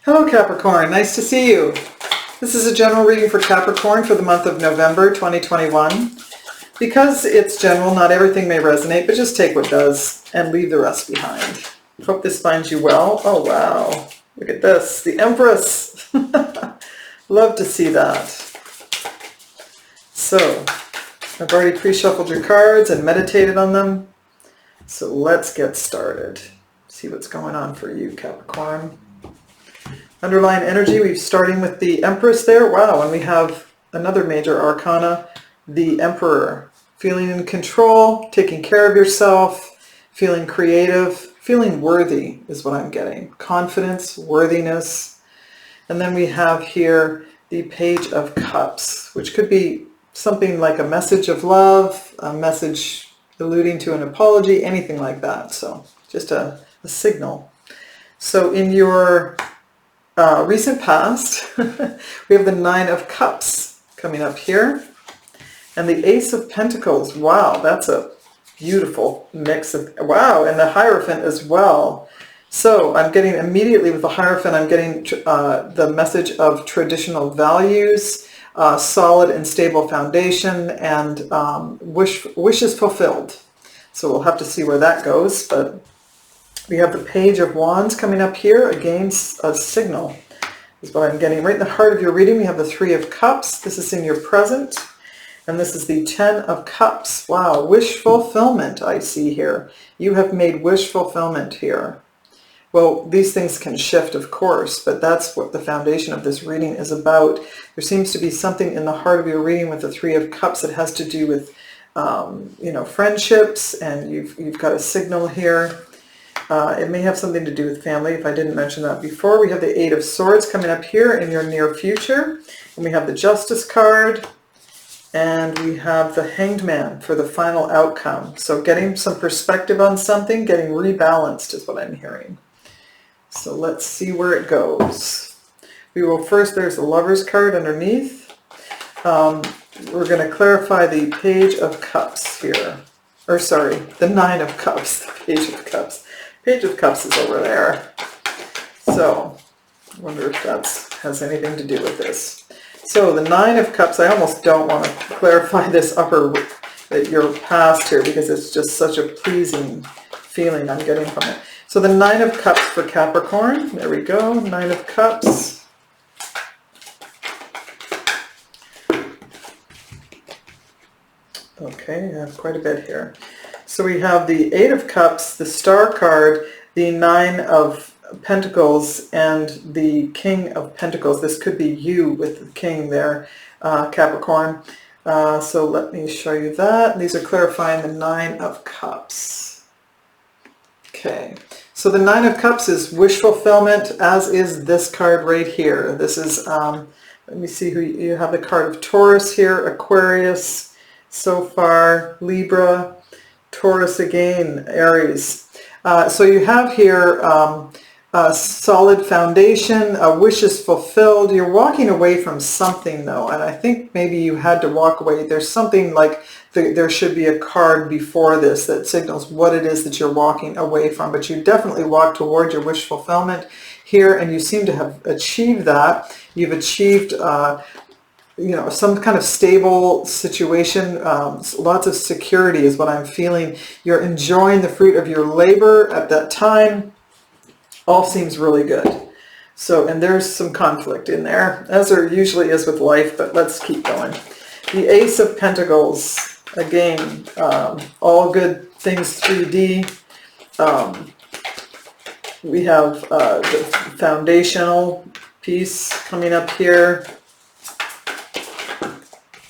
Hello Capricorn, nice to see you. This is a general reading for Capricorn for the month of November 2021. Because it's general, not everything may resonate, but just take what does and leave the rest behind. Hope this finds you well. Oh wow, look at this, the Empress. Love to see that. So, I've already pre-shuffled your cards and meditated on them. So let's get started. See what's going on for you, Capricorn. Underlying energy, we're starting with the Empress there. Wow, and we have another major arcana, the Emperor. Feeling in control, taking care of yourself, feeling creative, feeling worthy is what I'm getting. Confidence, worthiness. And then we have here the Page of Cups, which could be something like a message of love, a message alluding to an apology, anything like that. So just a signal. So in your recent past, we have the Nine of Cups coming up here. And the Ace of Pentacles. Wow, that's a beautiful mix of, wow, and the Hierophant as well. So I'm getting immediately with the Hierophant, I'm getting the message of traditional values, solid and stable foundation, and wishes fulfilled. So we'll have to see where that goes, but we have the Page of Wands coming up here. Again, a signal is what I'm getting. Right in the heart of your reading, we have the Three of Cups. This is in your present. And this is the Ten of Cups. Wow, wish fulfillment I see here. You have made wish fulfillment here. Well, these things can shift, of course, but that's what the foundation of this reading is about. There seems to be something in the heart of your reading with the Three of Cups that has to do with, friendships, and you've got a signal here. It may have something to do with family, if I didn't mention that before. We have the Eight of Swords coming up here in your near future. And we have the Justice card. And we have the Hanged Man for the final outcome. So getting some perspective on something, getting rebalanced is what I'm hearing. So let's see where it goes. We will first, there's the Lover's card underneath. We're going to clarify the Page of Cups here. Or sorry, the Nine of Cups, the Page of Cups. Page of Cups is over there. So I wonder if that has anything to do with this. So the Nine of Cups, I almost don't want to clarify this your past here, because it's just such a pleasing feeling I'm getting from it. So the Nine of Cups for Capricorn, there we go, Nine of Cups. Okay, I have quite a bit here. So we have the Eight of Cups, the Star card, the Nine of Pentacles, and the King of Pentacles. This could be you with the King there, Capricorn. So let me show you that. These are clarifying the Nine of Cups. Okay, so the Nine of Cups is wish fulfillment, as is this card right here. This is, let me see who you have, the card of Taurus here, Aquarius so far, Libra, Taurus again, Aries. So you have here a solid foundation, wishes fulfilled. You're walking away from something though, and I think maybe you had to walk away. There's something like there should be a card before this that signals what it is that you're walking away from, but you definitely walk toward your wish fulfillment here, and you seem to have achieved that. You've achieved some kind of stable situation, lots of security is what I'm feeling. You're enjoying the fruit of your labor at that time. All seems really good. So, and there's some conflict in there, as there usually is with life, but let's keep going. The Ace of Pentacles, again, all good things 3D. We have the foundational piece coming up here.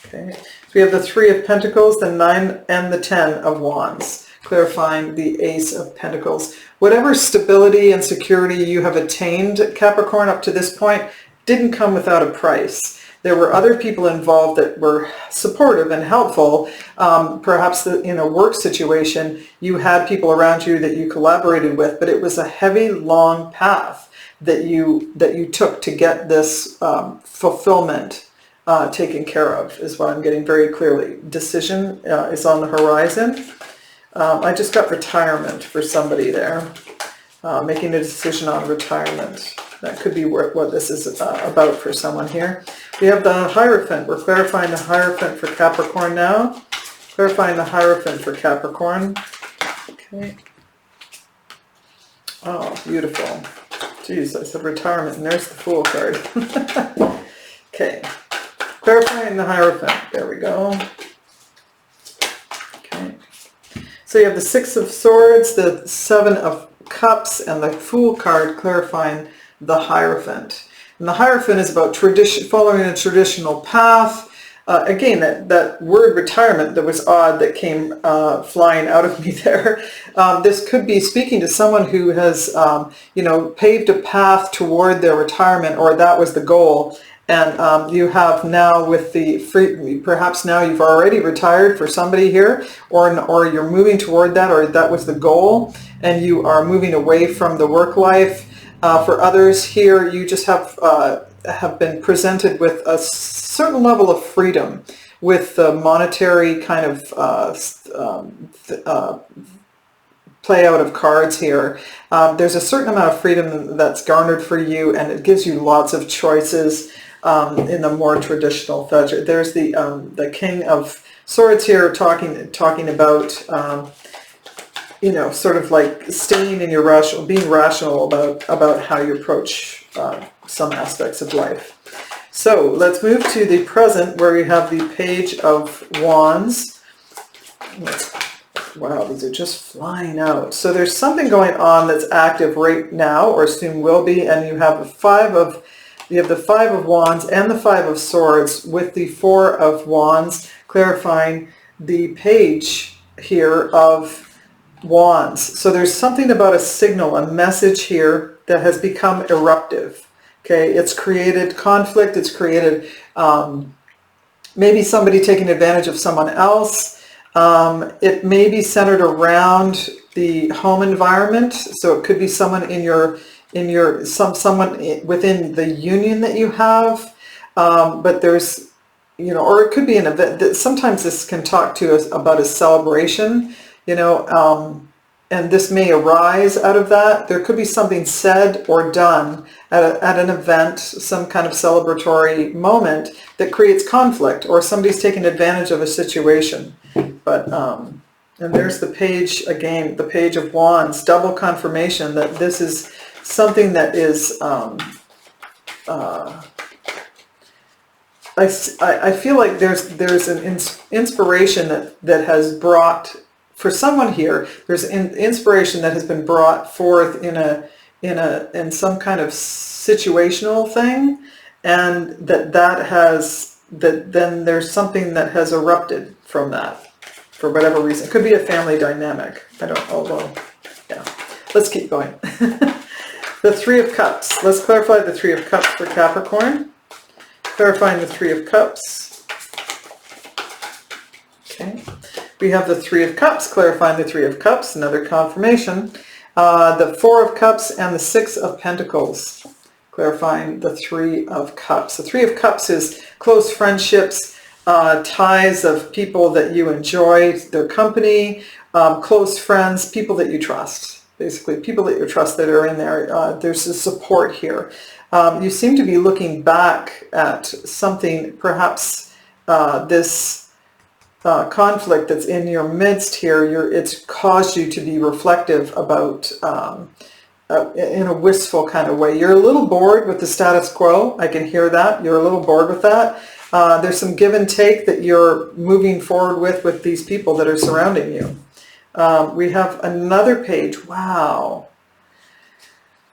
Okay, so we have the Three of Pentacles, the Nine, and the Ten of Wands, clarifying the Ace of Pentacles. Whatever stability and security you have attained, Capricorn, up to this point, didn't come without a price. There were other people involved that were supportive and helpful. Perhaps in a work situation, you had people around you that you collaborated with, but it was a heavy, long path that you took to get this fulfillment taken care of, is what I'm getting very clearly. Decision is on the horizon. I just got retirement for somebody there, making a decision on retirement. That could be what this is about for someone here. We have the Hierophant. We're clarifying the Hierophant for Capricorn now. Clarifying the Hierophant for Capricorn. Okay. Oh, beautiful. Jeez, I said retirement, and there's the Fool card. Okay. Clarifying the Hierophant. There we go. Okay. So you have the Six of Swords, the Seven of Cups, and the Fool card clarifying the Hierophant. And the Hierophant is about following a traditional path. Again, that word retirement that was odd that came flying out of me there. This could be speaking to someone who has, paved a path toward their retirement, or that was the goal. And you have now with perhaps now you've already retired for somebody here, or you're moving toward that, or that was the goal, and you are moving away from the work life. For others here, you just have been presented with a certain level of freedom with the monetary kind of play out of cards here. There's a certain amount of freedom that's garnered for you, and it gives you lots of choices in the more traditional fashion. There's the King of Swords here talking about sort of like staying in your being rational about how you approach some aspects of life. So let's move to the present, where we have the Page of Wands. Wow, these are just flying out. So there's something going on that's active right now, or soon will be, and you have the Five of Wands and the Five of Swords, with the Four of Wands clarifying the Page here of Wands. So there's something about a signal, a message here that has become eruptive. Okay, it's created conflict. It's created maybe somebody taking advantage of someone else. It may be centered around the home environment. So it could be someone someone within the union that you have. But there's, or it could be an event that sometimes this can talk to us about a celebration. And this may arise out of that. There could be something said or done at an event, some kind of celebratory moment that creates conflict, or somebody's taking advantage of a situation. But and there's the Page again, the Page of Wands, double confirmation that this is something that is. I feel like there's an inspiration that has brought. For someone here, there's inspiration that has been brought forth in some kind of situational thing, and then there's something that has erupted from that for whatever reason. It could be a family dynamic. I don't know. Although, yeah. Let's keep going. The Three of Cups. Let's clarify the Three of Cups for Capricorn. Clarifying the Three of Cups. Okay. We have the Three of Cups, clarifying the Three of Cups, another confirmation. The Four of Cups and the Six of Pentacles, clarifying the Three of Cups. The Three of Cups is close friendships, ties of people that you enjoy their company, close friends, people that you trust. Basically, people that you trust that are in there. There's a support here. You seem to be looking back at something, perhaps this conflict that's in your midst here. It's caused you to be reflective about, in a wistful kind of way. You're a little bored with the status quo. I can hear that. You're a little bored with that. There's some give and take that you're moving forward with these people that are surrounding you. We have another page. Wow.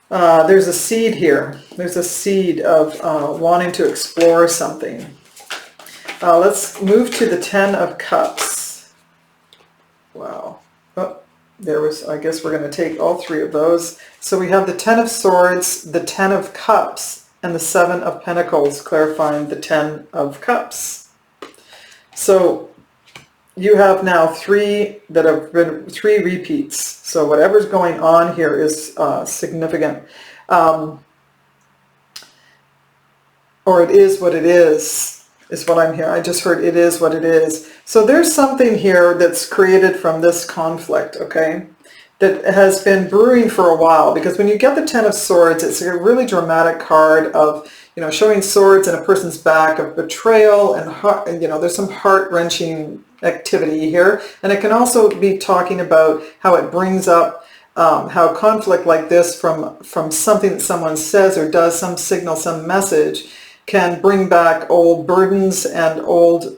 There's a seed here. There's a seed of wanting to explore something. Let's move to the Ten of Cups. Wow. Oh, I guess we're going to take all three of those. So we have the Ten of Swords, the Ten of Cups, and the Seven of Pentacles, clarifying the Ten of Cups. So you have now three repeats. So whatever's going on here is significant. Or it is what it is what I'm hearing. I just heard it is what it is. So there's something here that's created from this conflict, okay, that has been brewing for a while, because when you get the Ten of Swords, it's a really dramatic card of, showing swords in a person's back, of betrayal and heart, there's some heart-wrenching activity here. And it can also be talking about how it brings up how conflict like this from something that someone says or does, some signal, some message, can bring back old burdens and old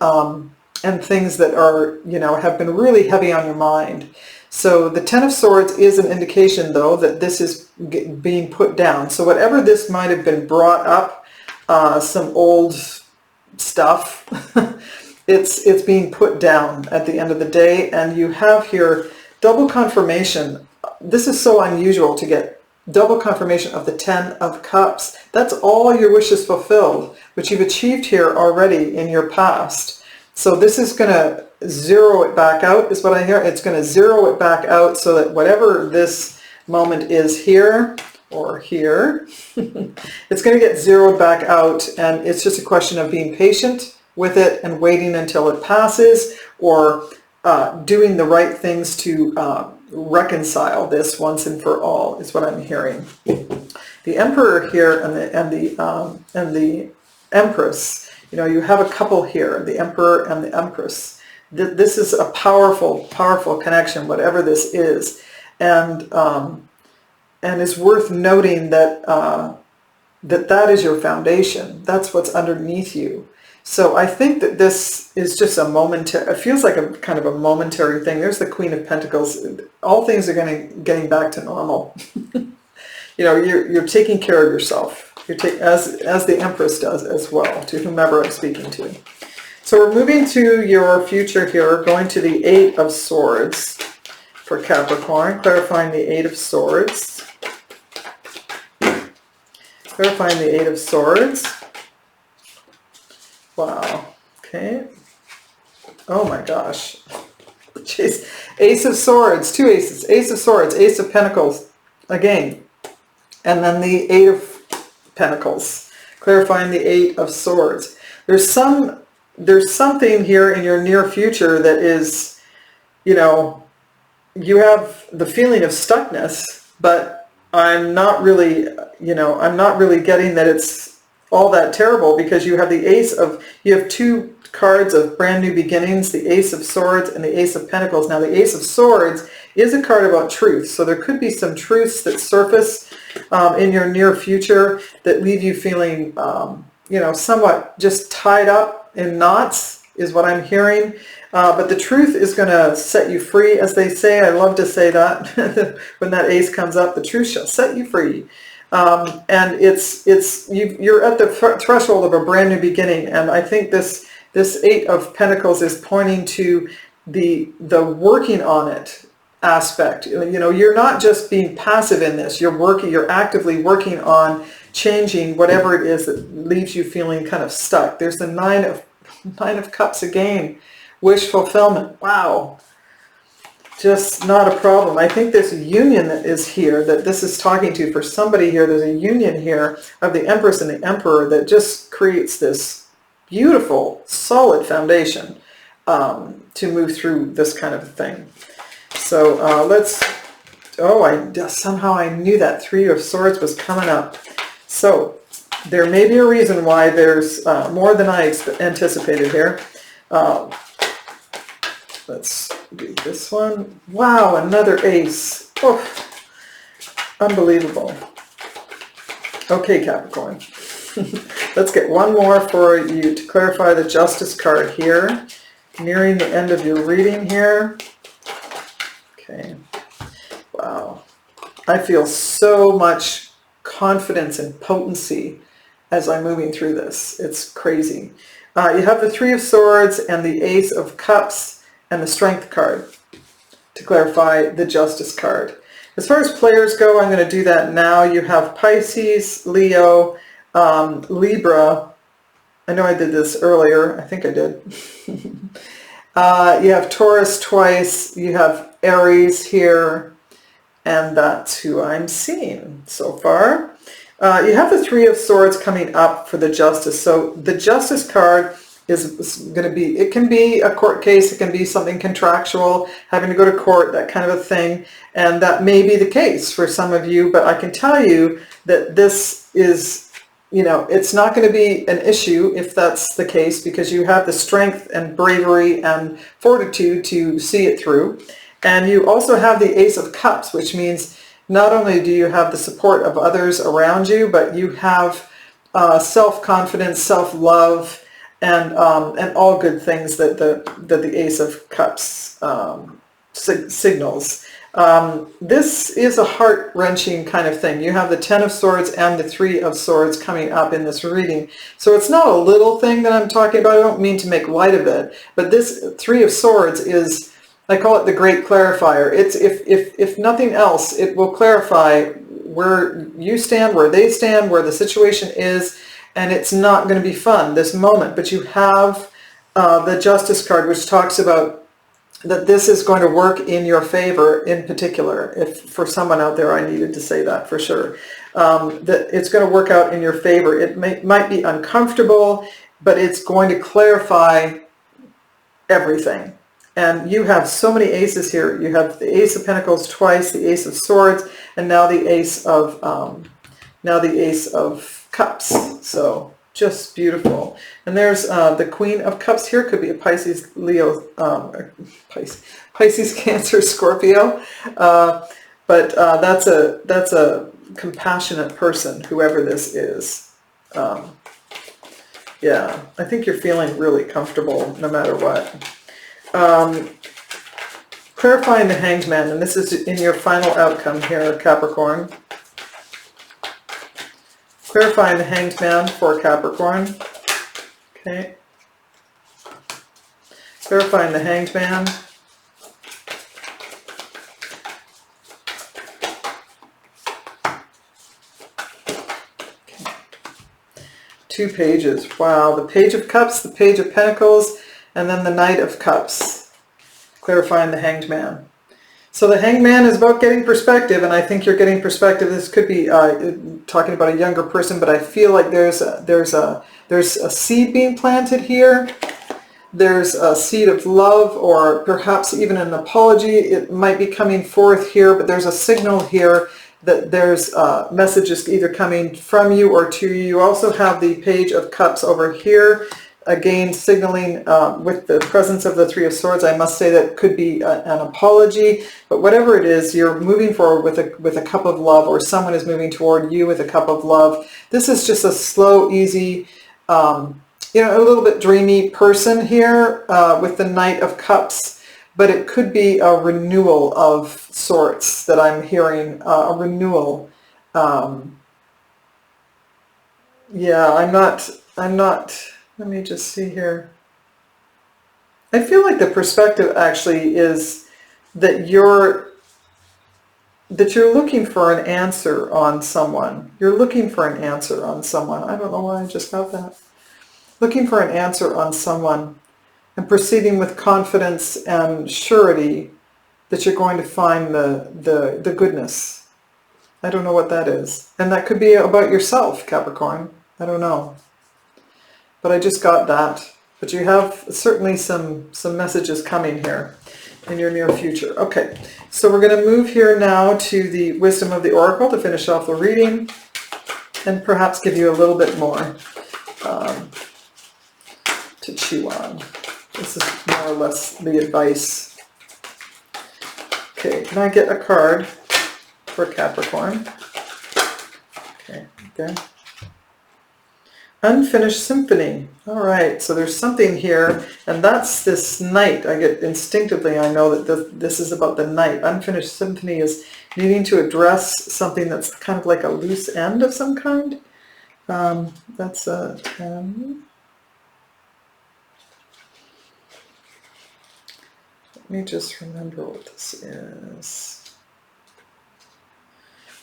and things that are, have been really heavy on your mind. So the Ten of Swords is an indication, though, that this is being put down. So whatever this might have been brought up, some old stuff, it's being put down at the end of the day. And you have here double confirmation. This is so unusual to get double confirmation of the Ten of Cups. That's all your wishes fulfilled, which you've achieved here already in your past. So this is going to zero it back out, is what I hear. It's going to zero it back out so that whatever this moment is here or here, it's going to get zeroed back out, and it's just a question of being patient with it and waiting until it passes, or doing the right things to reconcile this once and for all, is what I'm hearing. The Emperor here and the Empress. You have a couple here, the Emperor and the Empress. This is a powerful, powerful connection, whatever this is, and it's worth noting that that is your foundation. That's what's underneath you. So I think that this is just a momentary. It feels like a kind of a momentary thing. There's the Queen of Pentacles. All things are getting back to normal. You're taking care of yourself. As the Empress does as well, to whomever I'm speaking to. So we're moving to your future here, going to the Eight of Swords for Capricorn, clarifying the Eight of Swords. Clarifying the Eight of Swords. Wow. Okay. Oh my gosh. Jeez. Ace of Swords, two aces. Ace of Swords, Ace of Pentacles, again. And then the Eight of Pentacles, clarifying the Eight of Swords. There's something here in your near future that is, you have the feeling of stuckness, but I'm not really getting that it's all that terrible, because you have you have two cards of brand new beginnings, the Ace of Swords and the Ace of Pentacles. Now the Ace of Swords is a card about truth, so there could be some truths that surface in your near future that leave you feeling, somewhat just tied up in knots, is what I'm hearing. But the truth is going to set you free, as they say. I love to say that when that ace comes up, the truth shall set you free. And you're at the threshold of a brand new beginning, and I think this Eight of Pentacles is pointing to the working on it aspect. You're not just being passive in this. You're actively working on changing whatever it is that leaves you feeling kind of stuck. There's the Nine of Cups again. Wish fulfillment. Wow. Just not a problem. I think this union that is here, that this is talking to for somebody here, there's a union here of the Empress and the Emperor that just creates this beautiful, solid foundation to move through this kind of a thing. So somehow I knew that Three of Swords was coming up. So there may be a reason why there's more than I anticipated here. Let's do this one. Wow, another ace. Oh, unbelievable. Okay, Capricorn. Let's get one more for you to clarify the Justice card here. Nearing the end of your reading here. Okay. Wow. I feel so much confidence and potency as I'm moving through this. It's crazy. You have the Three of Swords and the Ace of Cups and the Strength card to clarify the Justice card. As far as players go, I'm going to do that now. You have Pisces, Leo, Libra. I know I did this earlier. I think I did. You have Taurus twice. You have Aries here. And that's who I'm seeing so far. You have the Three of Swords coming up for the Justice. So the Justice card is going to be, it can be a court case, it can be something contractual, having to go to court, that kind of a thing. And that may be the case for some of you, but I can tell you that this is, you know, it's not going to be an issue if that's the case, because you have the strength and bravery and fortitude to see it through. And you also have the Ace of Cups, which means not only do you have the support of others around you, but you have self-confidence, self-love, and all good things that the Ace of Cups signals. This is a heart-wrenching kind of thing. You have the Ten of Swords and the Three of Swords coming up in this reading. So it's not a little thing that I'm talking about. I don't mean to make light of it, but this Three of Swords is, I call it the great clarifier. It's if nothing else, it will clarify where you stand, where they stand, where the situation is, and it's not going to be fun, this moment. But you have the Justice card, which talks about that this is going to work in your favor in particular. If for someone out there, I needed to say that for sure. That it's going to work out in your favor. It might be uncomfortable, but it's going to clarify everything. And you have so many aces here. You have the Ace of Pentacles twice, the Ace of Swords, and now the Ace of Cups. So just beautiful. And there's the Queen of Cups here. Could be a Pisces, Leo, Pisces, Cancer, Scorpio. But that's a compassionate person, whoever this is. Yeah, I think you're feeling really comfortable no matter what. Clarifying the Hanged Man, and this is in your final outcome here, Capricorn. Clarifying the Hanged Man for Capricorn. Okay. Clarifying the Hanged Man. Okay. 2 pages. Wow. The Page of Cups, the Page of Pentacles, and then the Knight of Cups. Clarifying the Hanged Man. So the Hanged Man is about getting perspective, and I think you're getting perspective. This could be talking about a younger person, but I feel like there's a seed being planted here. There's a seed of love, or perhaps even an apology. It might be coming forth here, but there's a signal here that there's messages either coming from you or to you. You also have the Page of Cups over here. Again, signaling with the presence of the Three of Swords. I must say that could be an apology, but whatever it is, you're moving forward with a cup of love, or someone is moving toward you with a cup of love. This is just a slow, easy, you know, a little bit dreamy person here with the Knight of Cups, but it could be a renewal of sorts that I'm hearing, a renewal. Yeah, I'm not, let me just see here. I feel like the perspective actually is that you're looking for an answer on someone. You're looking for an answer on someone. I don't know why I just got that. Looking for an answer on someone and proceeding with confidence and surety that you're going to find the goodness. I don't know what that is. And that could be about yourself, Capricorn. I don't know. But I just got that. But you have certainly some messages coming here in your near future. Okay, so we're going to move here now to the Wisdom of the Oracle to finish off the reading, and perhaps give you a little bit more to chew on. This is more or less the advice. Okay, can I get a card for Capricorn? Okay, okay. Unfinished Symphony. All right, so there's something here, and that's this Knight. I get instinctively, I know that this is about the Knight. Unfinished Symphony is needing to address something that's kind of like a loose end of some kind. That's a 10. Let me just remember what this is.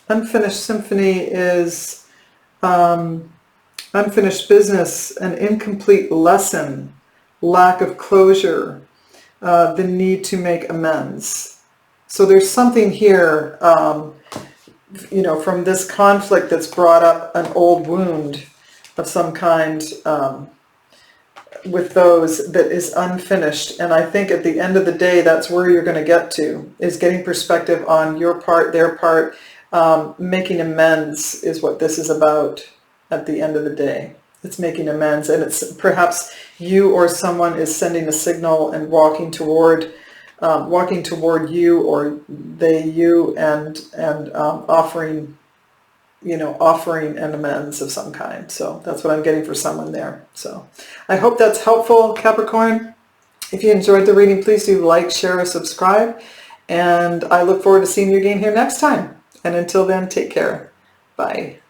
Unfinished Symphony is unfinished business, an incomplete lesson, lack of closure, the need to make amends. So there's something here, you know, from this conflict that's brought up an old wound of some kind. with those that is unfinished. And I think at the end of the day, that's where you're going to get to, is getting perspective on your part, their part. Making amends is what this is about at the end of the day. It's making amends, and it's perhaps you or someone is sending a signal and walking toward you, or they you, and offering, offering an amends of some kind. So that's what I'm getting for someone there. So I hope that's helpful, Capricorn. If you enjoyed the reading, please do like, share, or subscribe. And I look forward to seeing you again here next time. And until then, take care. Bye.